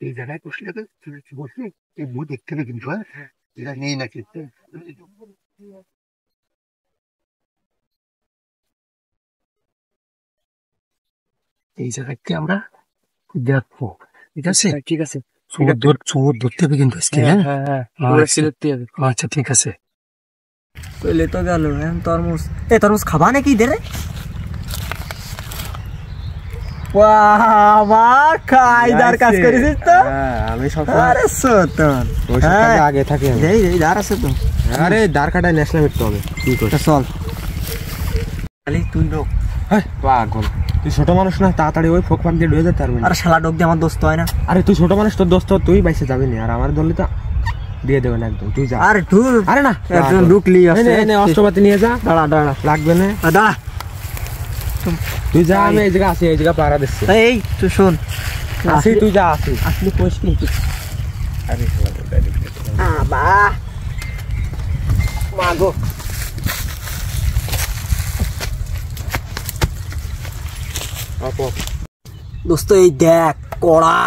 এই জায়গায় বসলে বসলে এই বই দেখতে হবে কিন্তু, হ্যাঁ এরা নেই নাকি। এই জায়গায় আমরা দেখবো, ঠিক আছে ঠিক আছে। চোর ধরতে হবে কিন্তু আজকে। হ্যাঁ হ্যাঁ ধরতে হবে। আচ্ছা ঠিক আছে। চলে তো গেল। তরমুজ, তরমুজ খাবা নাকি দে রে? বাবা কায়দার কাজ করেছিস তো। আমি সব আরে সতন আগে থাকি। এই দাঁড় আছে তো। আরে দাঁড় কাটায় ন্যাশনাল মিটতে হবে। কি করছিস? চল খালি তুই লোক। পাগল, তুই ছোট মানুষ না, তাড়াতাড়ি ওই ফোক ফাঁক দিয়ে ঢুকে যেতে পারবি না। আরে শালা ডোক দিয়ে আমার দোস্ত হয় না। আরে তুই ছোট মানুষ, তোর দোস্ত তুই বাইসে যাবি না, আর আমার দলে তো দিয়ে দেবে না একদম। তুই যা। আরে তুই আরে না একজন ঢুকলি অস্ত্রপাতি নিয়ে যা। দাঁড়া দাঁড়া, লাগবে না, দাঁড়া তুই যা। আমি এই জায়গা আছি, এই জায়গা পাহারা দিচ্ছি। এই তুই শোন, আসি তুই যা। আসি আসলে কোষ কিন্তু। আরে বাহ মাগো দোস্ত, এই দেখ কড়া।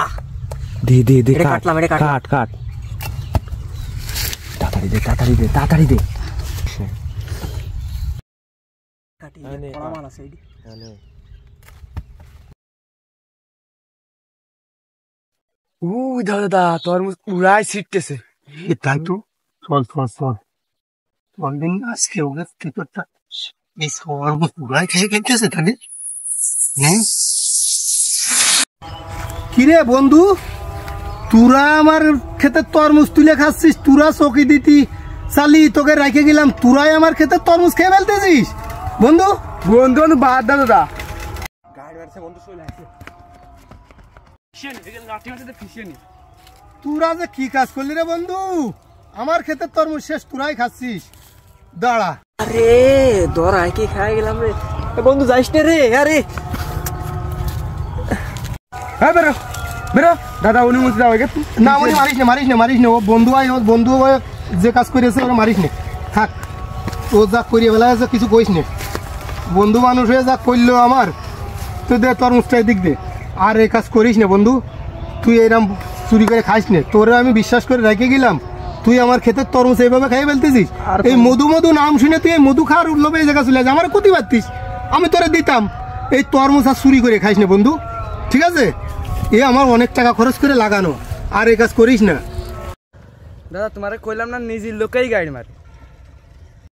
দে দে দে, কাটলাম, এটা কাট কাট, তাড়াতাড়ি দে তাড়াতাড়ি দে তাড়াতাড়ি দে। দাদা তরমুজ পুরাই ছিটতেছে। তাই তো, চল চল চল চল দিন আজকে ওদের ভিতরটা এই তরমুজ পুরাই খেয়ে ফেলতেছে তাহলে। হ্যাঁ কিরে বন্ধু, তোরা আমার ক্ষেতে তরমুজ তুলে খাচ্ছিস, তোরা চকি দিতি চালি তোকে রেখে গেলাম, তোরাই আমার ক্ষেতে তরমুজ খেয়ে ফেলতেছিস বন্ধু। বন্ধু বন্ধু বাদ দা দাদা। তোরা যে কি কাজ করলি রে বন্ধু, আমার ক্ষেতের তরমুজ শেষ, তোরাই খাচ্ছিস। দাঁড়া, আরে দরাই কি খাই গেলাম রে বন্ধু, যাইস না রে। আরে হ্যাঁ বেরো বেরো দাদা, অনুমতি দাও। না উনি মারিস না মারিস না মারিস না, ও বন্ধু হয়, ও বন্ধু যে কাজ করেছে ওরা মারিস না, থাক। ও যা করিয়ে ফেলা আছে কিছু কইস না, বন্ধু মানুষ হয়ে যা করলো আমার, তুই দে তরমুজটাই দিক দে। আর এই কাজ করিস না বন্ধু, তুই এরম চুরি করে খাইস না, তোরে আমি বিশ্বাস করে রেখে গেলাম, তুই আমার ক্ষেতের তরমুজ এইভাবে খাই ফেলতেছিস। এই মধু মধু নাম শুনে তুই এই মধু খাওয়ার লোভে এই জায়গা চলে আসে, আমার ক্ষতি পারতিস, আমি তোরে দিতাম। এই তরমুজ আর চুরি করে খাইস না বন্ধু, ঠিক আছে? এ আমার অনেক টাকা খরচ করে লাগানো, আর এই কাজ করিস না। দাদা তোমারে কইলাম না, নিজের লোকেই গাড়ি মারে।